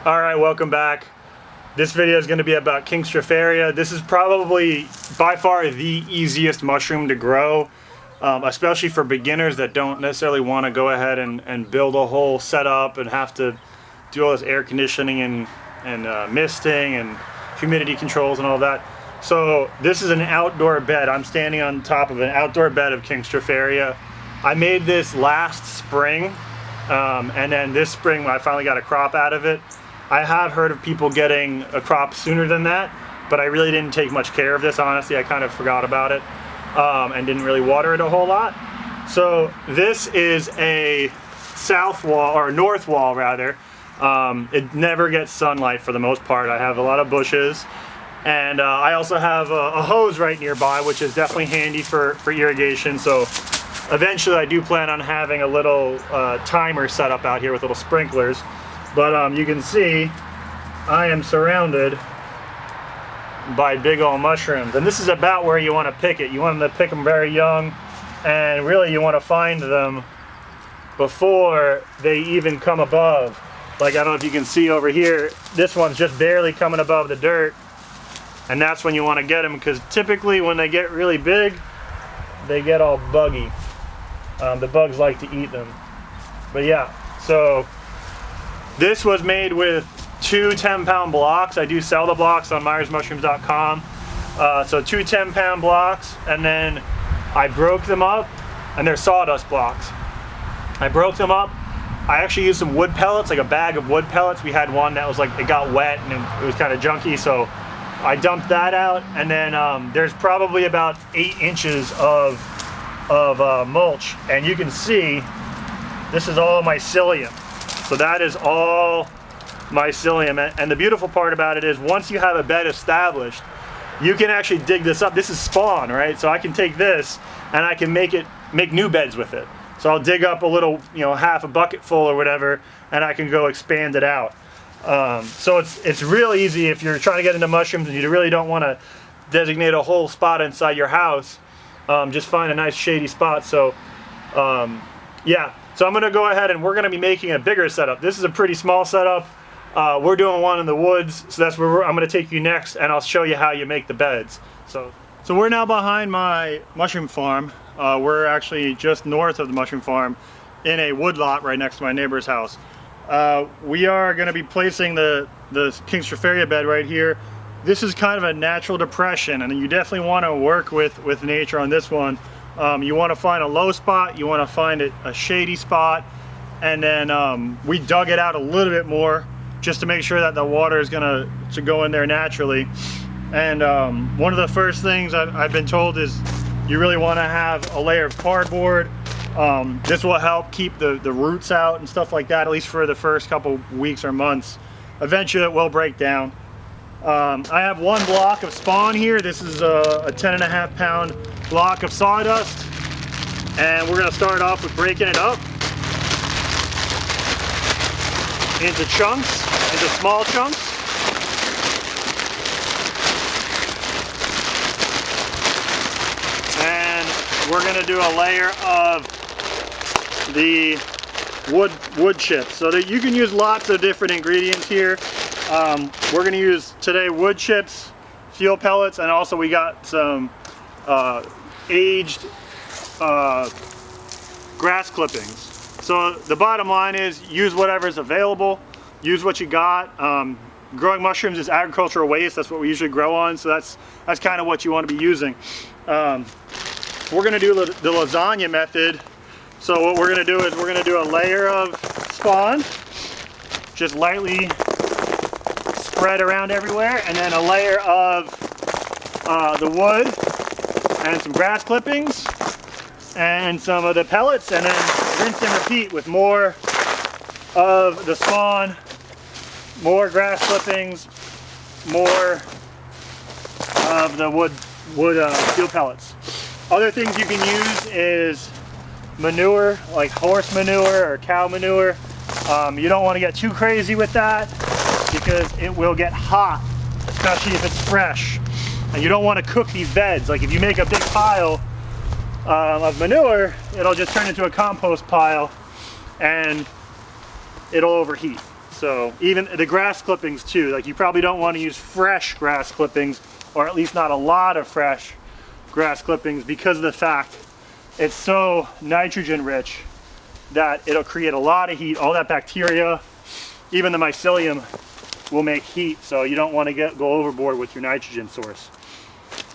All right, welcome back. This video is going to be about Kingstropharia. This is probably by far the easiest mushroom to grow, especially for beginners that don't necessarily want to go ahead and build a whole setup and have to do all this air conditioning and misting and humidity controls and all that. So this is an outdoor bed. I'm standing on top of an outdoor bed of Kingstropharia. I made this last spring, and then this spring I finally got a crop out of it. I have heard of people getting a crop sooner than that, but I really didn't take much care of this, honestly. I kind of forgot about it and didn't really water it a whole lot. So this is a south wall, or north wall rather. It never gets sunlight for the most part. I have a lot of bushes, and I also have a hose right nearby, which is definitely handy for irrigation. So eventually I do plan on having a little timer set up out here with little sprinklers. But you can see I am surrounded by big old mushrooms, and this is about where you want to pick it. You want to pick them very young, and really you want to find them before they even come above. Like, I don't know if you can see over here, this one's just barely coming above the dirt, and that's when you want to get them, because typically when they get really big, they get all buggy. The bugs like to eat them. But yeah, so this was made with 2 10-pound blocks. I do sell the blocks on myersmushrooms.com. So 2 10-pound blocks, and then I broke them up, and they're sawdust blocks. I broke them up. I actually used some wood pellets, like a bag of wood pellets. We had one that was like, it got wet and it was kind of junky, so I dumped that out. And then there's probably about 8 inches of mulch, and you can see this is all mycelium. So that is all mycelium, and the beautiful part about it is once you have a bed established, you can actually dig this up. This is spawn, right? So I can take this and I can make new beds with it. So I'll dig up a little, half a bucket full or whatever, and I can go expand it out. So it's real easy if you're trying to get into mushrooms and you really don't want to designate a whole spot inside your house. Just find a nice shady spot. So yeah. So I'm going to go ahead and we're going to be making a bigger setup. This is a pretty small setup. We're doing one in the woods, so that's where I'm going to take you next, and I'll show you how you make the beds. So we're now behind my mushroom farm. We're actually just north of the mushroom farm in a woodlot right next to my neighbor's house. We are going to be placing the Kingstropharia bed right here. This is kind of a natural depression, and you definitely want to work with nature on this one. You want to find a low spot, you want to find a shady spot, and then we dug it out a little bit more just to make sure that the water is going to go in there naturally. And one of the first things I've been told is you really want to have a layer of cardboard. This will help keep the roots out and stuff like that, at least for the first couple weeks or months. Eventually it will break down. I have 1 block of spawn here. This is a 10.5-pound block of sawdust, and we're going to start off with breaking it up into chunks, into small chunks. And we're going to do a layer of the wood chips, so that you can use lots of different ingredients here. We're going to use today wood chips, fuel pellets, and also we got some aged grass clippings. So the bottom line is use whatever's available, use what you got. Growing mushrooms is agricultural waste. That's what we usually grow on, so that's kind of what you want to be using. We're going to do the lasagna method. So what we're going to do is we're going to do a layer of spawn, just lightly spread around everywhere, and then a layer of the wood and some grass clippings and some of the pellets, and then rinse and repeat with more of the spawn, more grass clippings, more of the wood fuel pellets. Other things you can use is manure, like horse manure or cow manure. You don't want to get too crazy with that because it will get hot, especially if it's fresh. And you don't want to cook these beds. Like if you make a big pile of manure, it'll just turn into a compost pile and it'll overheat. So even the grass clippings too, like you probably don't want to use fresh grass clippings, or at least not a lot of fresh grass clippings, because of the fact it's so nitrogen rich that it'll create a lot of heat. All that bacteria, even the mycelium, will make heat, so you don't want to go overboard with your nitrogen source.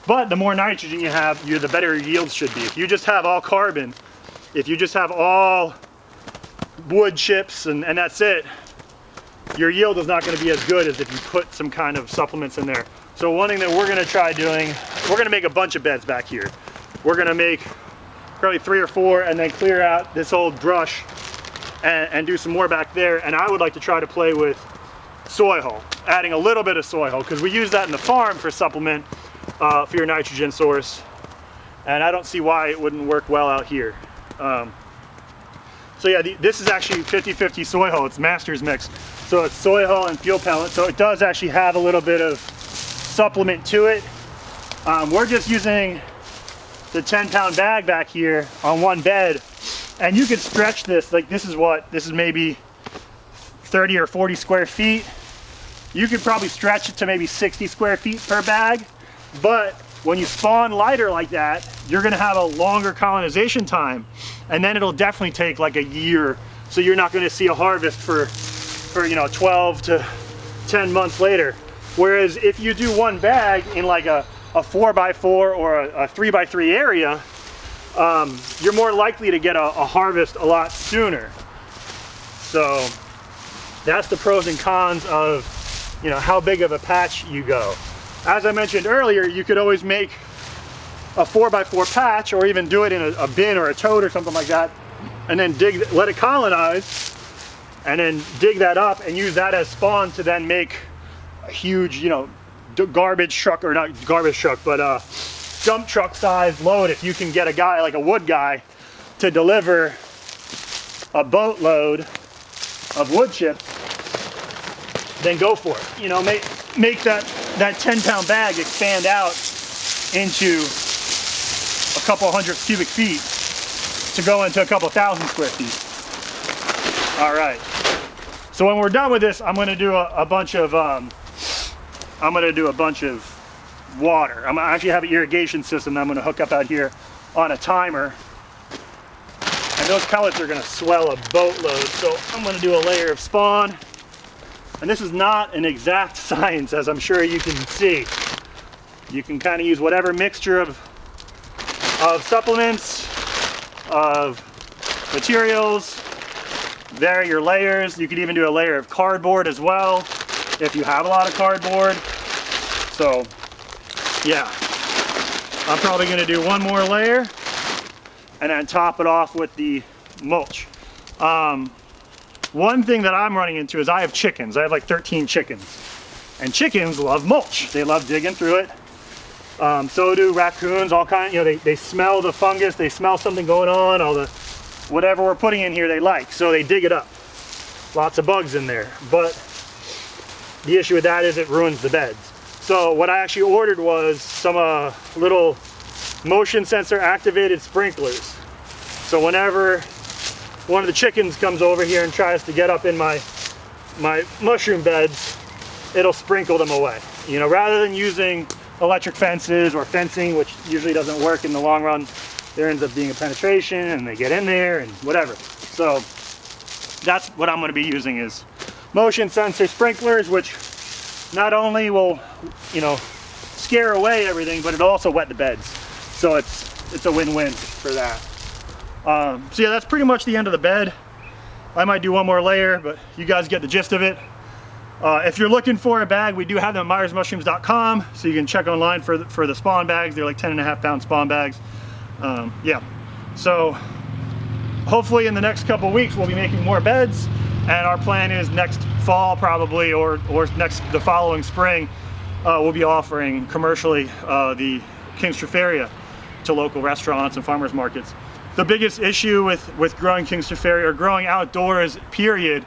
But the more nitrogen you have, the better your yields should be. If you just have all carbon, if you just have all wood chips and that's it, your yield is not going to be as good as if you put some kind of supplements in there. So one thing that we're going to try doing, we're going to make a bunch of beds back here. We're going to make probably 3 or 4 and then clear out this old brush and do some more back there. And I would like to try to play with soy hull, adding a little bit of soy hull, because we use that in the farm for supplement for your nitrogen source, and I don't see why it wouldn't work well out here. So yeah, this is actually 50-50 soy hull. It's master's mix, so it's soy hull and fuel pellet, so it does actually have a little bit of supplement to it. We're just using the 10-pound bag back here on one bed, and you can stretch this. Like this is maybe 30 or 40 square feet. You could probably stretch it to maybe 60 square feet per bag, but when you spawn lighter like that, you're gonna have a longer colonization time, and then it'll definitely take like a year, so you're not gonna see a harvest for 12 to 10 months later. Whereas if you do one bag in like a 4x4 or a 3x3 area, you're more likely to get a harvest a lot sooner. So that's the pros and cons of how big of a patch you go. As I mentioned earlier, you could always make a 4x4 patch, or even do it in a bin or a tote or something like that, and then let it colonize, and then dig that up and use that as spawn to then make a huge, garbage truck, or not garbage truck, but dump truck size load. If you can get a guy like a wood guy to deliver a boatload of wood chips, then go for it. Make that 10-pound bag expand out into a couple hundred cubic feet to go into a couple thousand square feet. All right. So when we're done with this, I'm going to do a bunch of water. I'm gonna actually have an irrigation system that I'm going to hook up out here on a timer, and those pellets are going to swell a boatload. So I'm going to do a layer of spawn. And this is not an exact science, as I'm sure you can see. You can kind of use whatever mixture of supplements, of materials, vary your layers. You could even do a layer of cardboard as well, if you have a lot of cardboard. So, yeah. I'm probably going to do one more layer, and then top it off with the mulch. One thing that I'm running into is I have chickens. I have like 13 chickens. And chickens love mulch. They love digging through it. So do raccoons, all kinds. They smell the fungus, they smell something going on, all the whatever we're putting in here they like. So they dig it up. Lots of bugs in there. But the issue with that is it ruins the beds. So what I actually ordered was some little motion sensor activated sprinklers. So whenever one of the chickens comes over here and tries to get up in my mushroom beds, it'll sprinkle them away. Rather than using electric fences or fencing, which usually doesn't work in the long run, there ends up being a penetration and they get in there and whatever. So that's what I'm going to be using, is motion sensor sprinklers, which not only will scare away everything, but it'll also wet the beds. So it's a win-win for that. So yeah, that's pretty much the end of the bed. I might do one more layer, but you guys get the gist of it. If you're looking for a bag, we do have them at myersmushrooms.com, so you can check online for the spawn bags. They're like 10.5-pound spawn bags. Yeah, so hopefully in the next couple weeks we'll be making more beds, and our plan is next fall probably, or the following spring, we'll be offering commercially the Kingstropharia to local restaurants and farmers markets. The biggest issue with growing Kingstropharia, or growing outdoors period,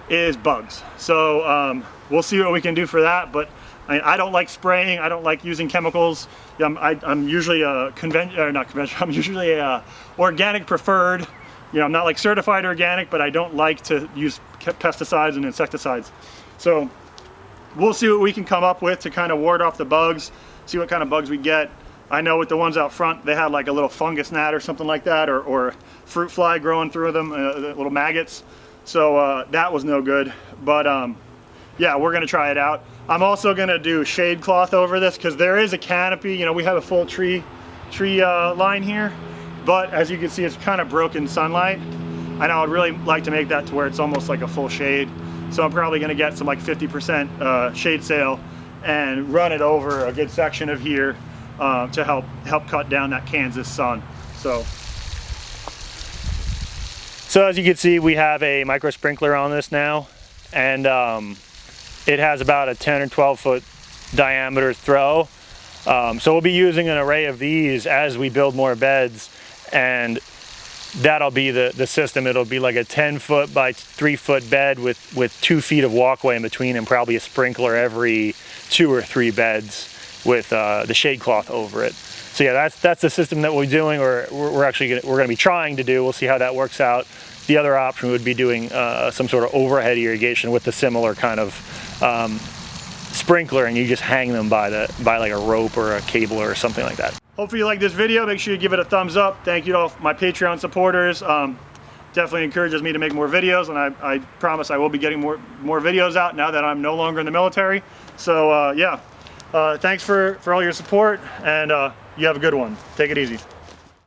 is bugs. So we'll see what we can do for that, but I don't like spraying. I don't like using chemicals. I'm usually I'm usually a organic preferred you know, I'm not like certified organic, but I don't like to use pesticides and insecticides. So we'll see what we can come up with to kind of ward off the bugs, see what kind of bugs we get. I know with the ones out front, they had like a little fungus gnat or something like that, or fruit fly growing through them, little maggots. So that was no good, but yeah, we're gonna try it out. I'm also gonna do shade cloth over this because there is a canopy. You know, we have a full tree line here, but as you can see, it's kind of broken sunlight. I know I'd really like to make that to where it's almost like a full shade. So I'm probably gonna get some like 50% shade sail and run it over a good section of here to help cut down that Kansas sun. So as you can see, we have a micro sprinkler on this now, and it has about a 10 or 12 foot diameter throw. So we'll be using an array of these as we build more beds, and that'll be the system. It'll be like a 10 foot by 3 foot bed with 2 feet of walkway in between, and probably a sprinkler every 2 or 3 beds with the shade cloth over it. So yeah, that's the system that we're doing, or we're gonna be trying to do. We'll see how that works out. The other option would be doing some sort of overhead irrigation with a similar kind of sprinkler, and you just hang them by like a rope or a cable or something like that. Hopefully you like this video. Make sure you give it a thumbs up. Thank you to all my Patreon supporters. Definitely encourages me to make more videos, and I promise I will be getting more videos out now that I'm no longer in the military. So yeah, thanks for all your support, and you have a good one. Take it easy.